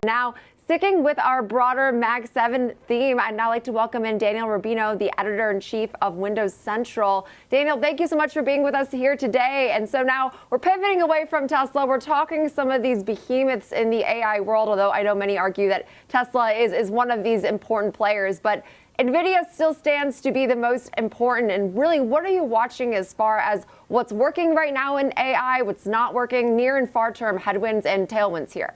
Now, sticking with our broader Mag 7 theme, I'd now like to welcome in Daniel Rubino, the editor-in-chief of Windows Central. Daniel, thank you so much for being with us here today. And so now we're pivoting away from Tesla. We're talking some of these behemoths in the AI world, although I know many argue that Tesla is one of these important players. But Nvidia still stands to be the most important. And really, what are you watching as far as what's working right now in AI, what's not working, near and far-term headwinds and tailwinds here?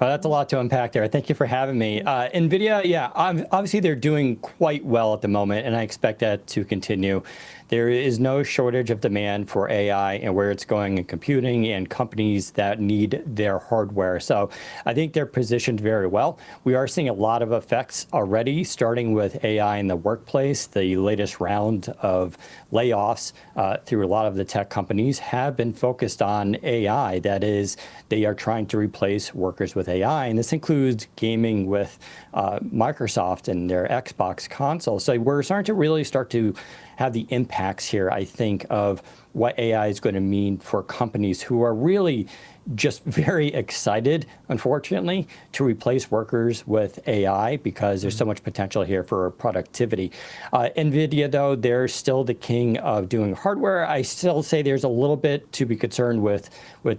Well, that's a lot to unpack there. Thank you for having me. NVIDIA, yeah, obviously they're doing quite well at the moment, and I expect that to continue. There is no shortage of demand for AI and where it's going in computing and companies that need their hardware. So I think they're positioned very well. We are seeing a lot of effects already, starting with AI in the workplace. The latest round of layoffs through a lot of the tech companies have been focused on AI. That is, they are trying to replace workers with AI, and this includes gaming with Microsoft and their Xbox console. So we're starting to really start to have the impacts here, I think, of what AI is going to mean for companies who are really just very excited, unfortunately, to replace workers with AI because there's so much potential here for productivity. NVIDIA, though, they're still the king of doing hardware. I still say there's a little bit to be concerned with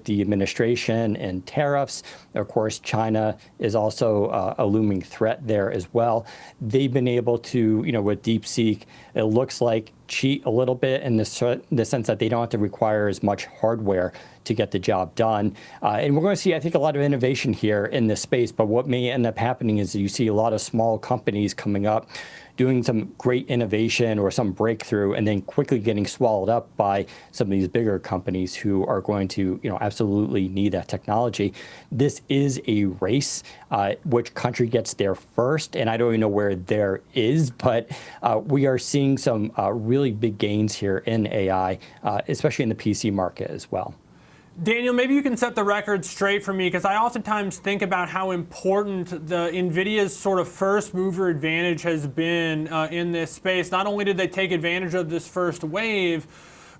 the administration and tariffs. Of course, China is also a looming threat there as well. They've been able to, with DeepSeek, it looks like cheat a little bit in the sense that they don't have to require as much hardware to get the job done. And we're going to see, I think, a lot of innovation here in this space. But what may end up happening is you see a lot of small companies coming up, doing some great innovation or some breakthrough, and then quickly getting swallowed up by some of these bigger companies who are going to, absolutely need that technology. This is a race. Which country gets there first? And I don't even know where there is, but we are seeing some really big gains here in AI, especially in the PC market as well. Daniel, maybe you can set the record straight for me, because I oftentimes think about how important the NVIDIA's sort of first mover advantage has been in this space. Not only did they take advantage of this first wave,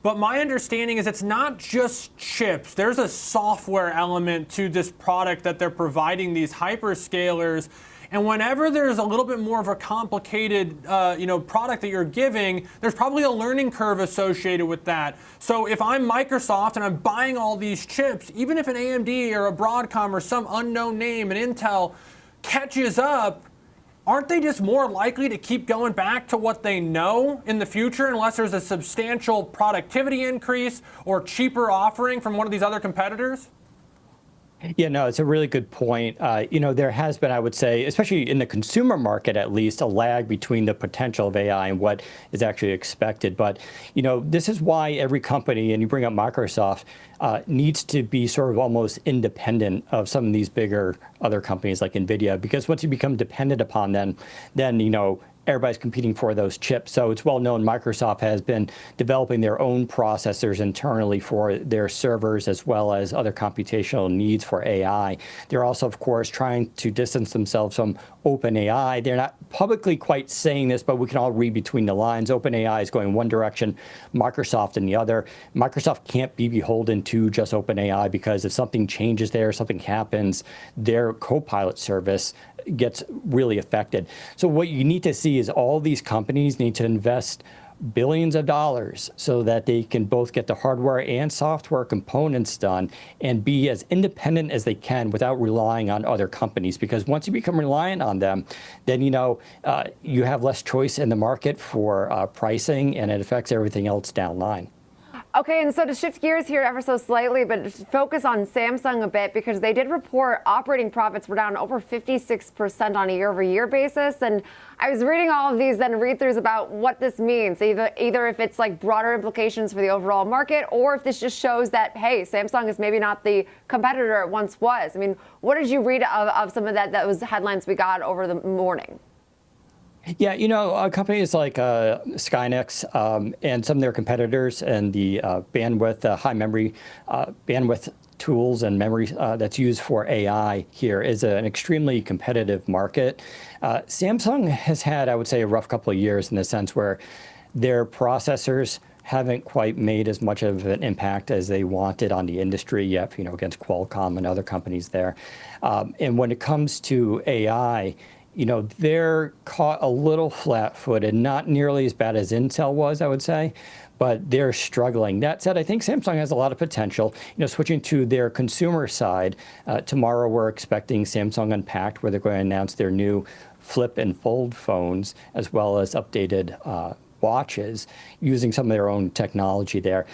but my understanding is it's not just chips. There's a software element to this product that they're providing these hyperscalers. And whenever there's a little bit more of a complicated product that you're giving, there's probably a learning curve associated with that. So if I'm Microsoft and I'm buying all these chips, even if an AMD or a Broadcom or some unknown name, an Intel, catches up, aren't they just more likely to keep going back to what they know in the future unless there's a substantial productivity increase or cheaper offering from one of these other competitors? Yeah, no, it's a really good point. There has been, I would say, especially in the consumer market at least, a lag between the potential of AI and what is actually expected. But, this is why every company, and you bring up Microsoft, needs to be sort of almost independent of some of these bigger other companies like NVIDIA, because once you become dependent upon them, then, everybody's competing for those chips. So it's well known Microsoft has been developing their own processors internally for their servers as well as other computational needs for AI. They're also, of course, trying to distance themselves from OpenAI. They're not publicly quite saying this, but we can all read between the lines. OpenAI is going one direction, Microsoft in the other. Microsoft can't be beholden to just OpenAI, because if something changes there, something happens, their Copilot service gets really affected. So what you need to see is all these companies need to invest billions of dollars so that they can both get the hardware and software components done and be as independent as they can without relying on other companies. Because once you become reliant on them, then you have less choice in the market for pricing, and it affects everything else down the line. Okay, and so to shift gears here ever so slightly, but just focus on Samsung a bit, because they did report operating profits were down over 56% on a year-over-year basis. And I was reading all of these then read-throughs about what this means, either if it's like broader implications for the overall market, or if this just shows that, hey, Samsung is maybe not the competitor it once was. I mean, what did you read of some of those headlines we got over the morning? Yeah, companies like Skynex and some of their competitors and the high memory bandwidth tools and memory that's used for AI here is an extremely competitive market. Samsung has had, I would say, a rough couple of years in the sense where their processors haven't quite made as much of an impact as they wanted on the industry yet, against Qualcomm and other companies there. And when it comes to AI, they're caught a little flat-footed, not nearly as bad as Intel was, I would say, but they're struggling. That said, I think Samsung has a lot of potential. Switching to their consumer side, tomorrow we're expecting Samsung Unpacked, where they're going to announce their new flip and fold phones, as well as updated watches, using some of their own technology there.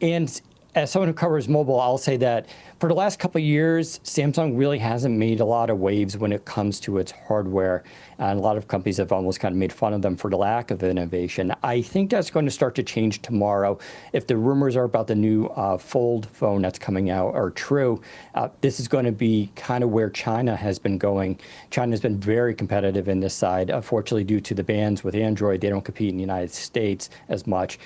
And as someone who covers mobile, I'll say that for the last couple of years, Samsung really hasn't made a lot of waves when it comes to its hardware. And a lot of companies have almost kind of made fun of them for the lack of innovation. I think that's going to start to change tomorrow. If the rumors are about the new Fold phone that's coming out are true, this is going to be kind of where China has been going. China has been very competitive in this side. Unfortunately, due to the bans with Android, they don't compete in the United States as much.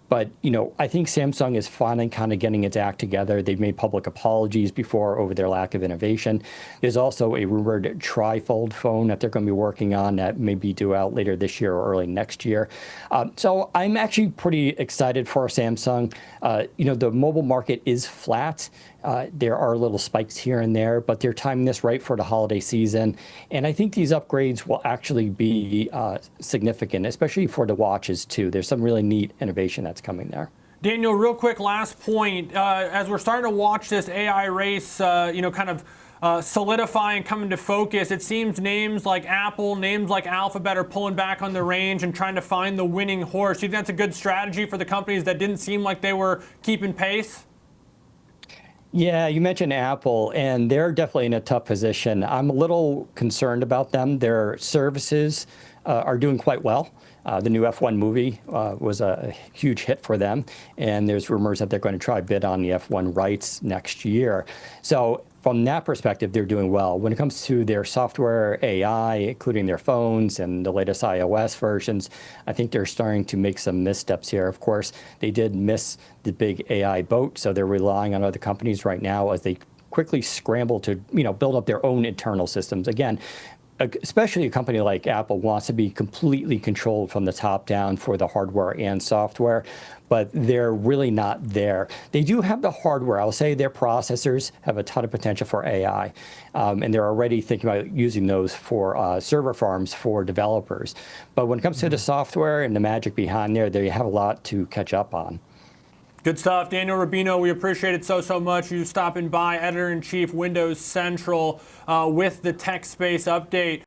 But, I think Samsung is finally kind of getting its act together. They've made public apologies before over their lack of innovation. There's also a rumored tri-fold phone that they're going to be working on that may be due out later this year or early next year. So I'm actually pretty excited for Samsung. The mobile market is flat. There are little spikes here and there, but they're timing this right for the holiday season. And I think these upgrades will actually be significant, especially for the watches too. There's some really neat innovation that's coming there. Daniel, real quick, last point. As we're starting to watch this AI race, kind of solidify and come into focus, it seems names like Apple, names like Alphabet are pulling back on the reins and trying to find the winning horse. Do you think that's a good strategy for the companies that didn't seem like they were keeping pace? Yeah, you mentioned Apple, and they're definitely in a tough position. I'm a little concerned about them. Their services are doing quite well. The new F1 movie was a huge hit for them, and there's rumors that they're going to try bid on the F1 rights next year. So from that perspective, they're doing well. When it comes to their software, AI, including their phones and the latest iOS versions, I think they're starting to make some missteps here. Of course, they did miss the big AI boat, so they're relying on other companies right now as they quickly scramble to build up their own internal systems. Again, especially a company like Apple wants to be completely controlled from the top down for the hardware and software, but they're really not there. They do have the hardware. I'll say their processors have a ton of potential for AI, and they're already thinking about using those for server farms for developers. But when it comes to the software and the magic behind there, they have a lot to catch up on. Good stuff. Daniel Rubino, we appreciate it so much. You stopping by, Editor-in-Chief, Windows Central, with the Tech Space update.